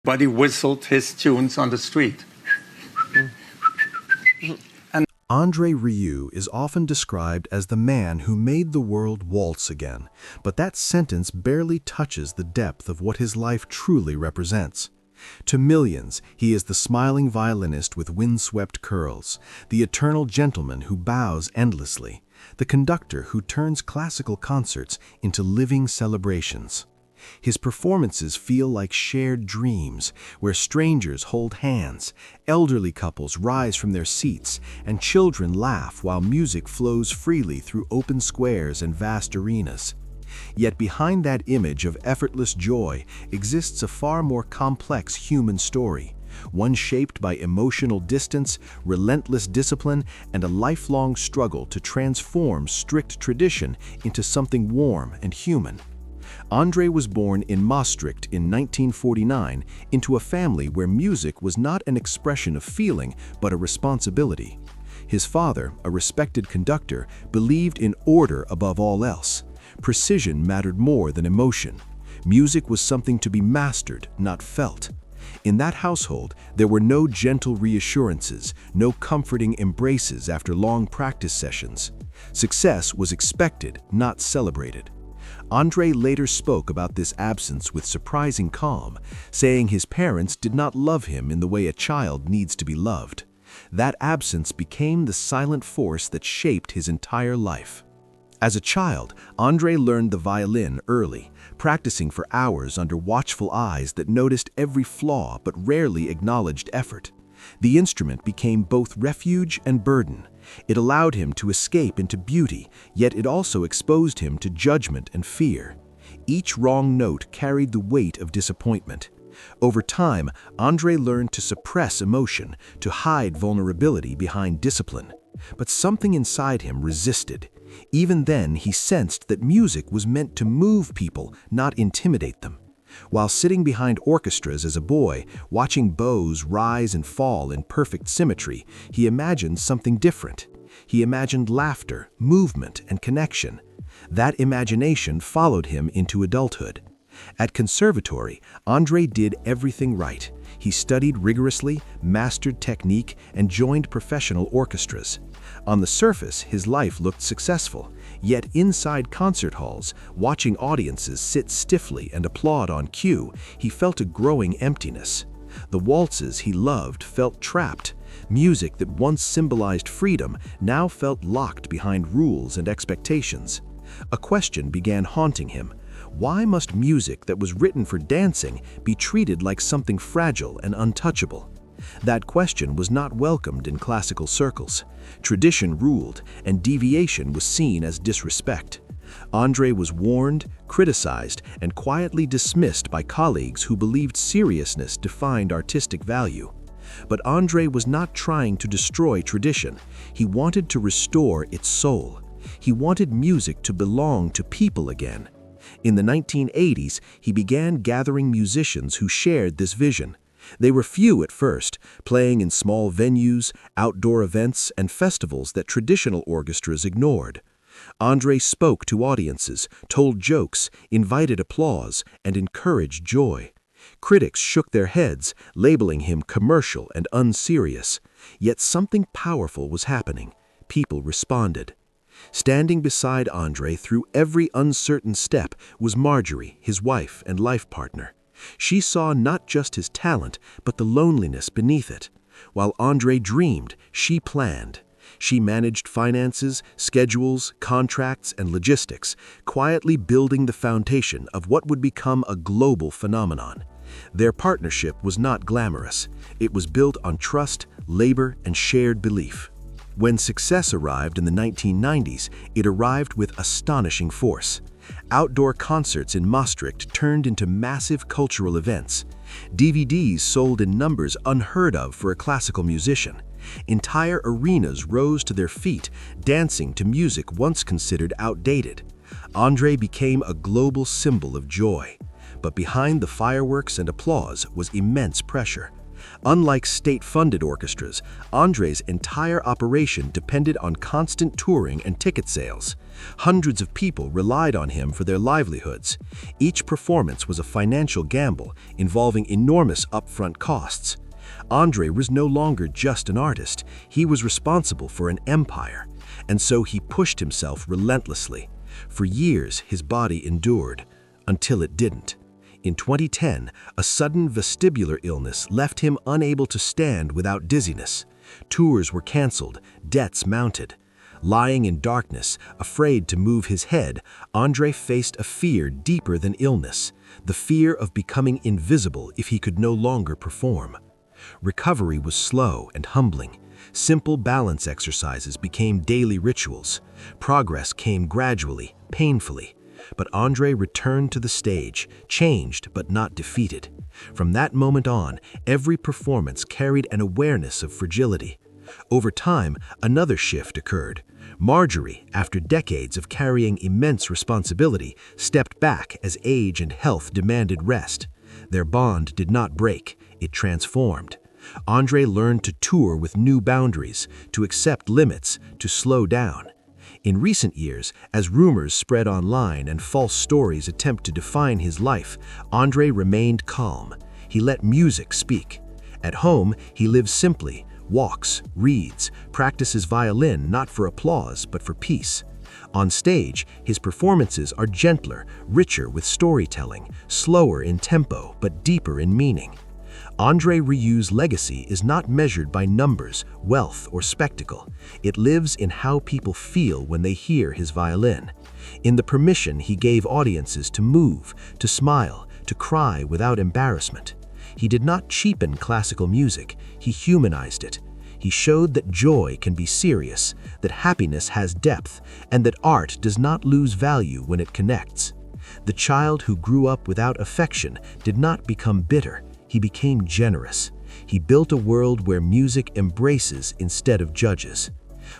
But he whistled his tunes on the street. André Rieu is often described as the man who made the world waltz again, but that sentence barely touches the depth of what his life truly represents. To millions, he is the smiling violinist with windswept curls, the eternal gentleman who bows endlessly, the conductor who turns classical concerts into living celebrations. His performances feel like shared dreams, where strangers hold hands, elderly couples rise from their seats, and children laugh while music flows freely through open squares and vast arenas. Yet behind that image of effortless joy exists a far more complex human story, one shaped by emotional distance, relentless discipline, and a lifelong struggle to transform strict tradition into something warm and human. André was born in Maastricht in 1949 into a family where music was not an expression of feeling but a responsibility. His father, a respected conductor, believed in order above all else. Precision mattered more than emotion. Music was something to be mastered, not felt. In that household, there were no gentle reassurances, no comforting embraces after long practice sessions. Success was expected, not celebrated. André later spoke about this absence with surprising calm, saying his parents did not love him in the way a child needs to be loved. That absence became the silent force that shaped his entire life. As a child, André learned the violin early, practicing for hours under watchful eyes that noticed every flaw but rarely acknowledged effort. The instrument became both refuge and burden. It allowed him to escape into beauty, yet it also exposed him to judgment and fear. Each wrong note carried the weight of disappointment. Over time, André learned to suppress emotion, to hide vulnerability behind discipline. But something inside him resisted. Even then, he sensed that music was meant to move people, not intimidate them. While sitting behind orchestras as a boy, watching bows rise and fall in perfect symmetry, he imagined something different. He imagined laughter, movement, and connection. That imagination followed him into adulthood. At conservatory, André did everything right. He studied rigorously, mastered technique, and joined professional orchestras. On the surface, his life looked successful. Yet inside concert halls, watching audiences sit stiffly and applaud on cue, he felt a growing emptiness. The waltzes he loved felt trapped. Music that once symbolized freedom now felt locked behind rules and expectations. A question began haunting him. Why must music that was written for dancing be treated like something fragile and untouchable? That question was not welcomed in classical circles. Tradition ruled, and deviation was seen as disrespect. André was warned, criticized, and quietly dismissed by colleagues who believed seriousness defined artistic value. But André was not trying to destroy tradition. He wanted to restore its soul. He wanted music to belong to people again. In the 1980s, he began gathering musicians who shared this vision. They were few at first, playing in small venues, outdoor events, and festivals that traditional orchestras ignored. André spoke to audiences, told jokes, invited applause, and encouraged joy. Critics shook their heads, labeling him commercial and unserious. Yet something powerful was happening. People responded. Standing beside André through every uncertain step was Marjorie, his wife and life partner. She saw not just his talent, but the loneliness beneath it. While André dreamed, she planned. She managed finances, schedules, contracts, and logistics, quietly building the foundation of what would become a global phenomenon. Their partnership was not glamorous. It was built on trust, labor, and shared belief. When success arrived in the 1990s, it arrived with astonishing force. Outdoor concerts in Maastricht turned into massive cultural events. DVDs sold in numbers unheard of for a classical musician. Entire arenas rose to their feet, dancing to music once considered outdated. André became a global symbol of joy. But behind the fireworks and applause was immense pressure. Unlike state-funded orchestras, André's entire operation depended on constant touring and ticket sales. Hundreds of people relied on him for their livelihoods. Each performance was a financial gamble involving enormous upfront costs. André was no longer just an artist, he was responsible for an empire. And so he pushed himself relentlessly. For years, his body endured, until it didn't. In 2010, a sudden vestibular illness left him unable to stand without dizziness. Tours were canceled, debts mounted. Lying in darkness, afraid to move his head, André faced a fear deeper than illness, the fear of becoming invisible if he could no longer perform. Recovery was slow and humbling. Simple balance exercises became daily rituals. Progress came gradually, painfully. But André returned to the stage, changed but not defeated. From that moment on, every performance carried an awareness of fragility. Over time, another shift occurred. Marjorie, after decades of carrying immense responsibility, stepped back as age and health demanded rest. Their bond did not break, it transformed. André learned to tour with new boundaries, to accept limits, to slow down. In recent years, as rumors spread online and false stories attempt to define his life, André remained calm. He let music speak. At home, he lives simply, walks, reads, practices violin not for applause but for peace. On stage, his performances are gentler, richer with storytelling, slower in tempo but deeper in meaning. André Rieu's legacy is not measured by numbers, wealth, or spectacle. It lives in how people feel when they hear his violin. In the permission he gave audiences to move, to smile, to cry without embarrassment. He did not cheapen classical music, he humanized it. He showed that joy can be serious, that happiness has depth, and that art does not lose value when it connects. The child who grew up without affection did not become bitter. He became generous. He built a world where music embraces instead of judges.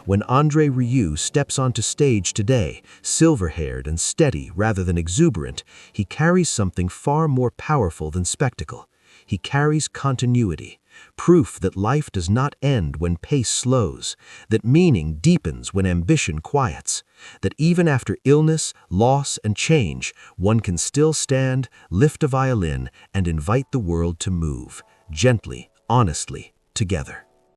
When André Rieu steps onto stage today, silver-haired and steady rather than exuberant, he carries something far more powerful than spectacle. He carries continuity, proof that life does not end when pace slows, that meaning deepens when ambition quiets, that even after illness, loss, and change, one can still stand, lift a violin, and invite the world to move, gently, honestly, together.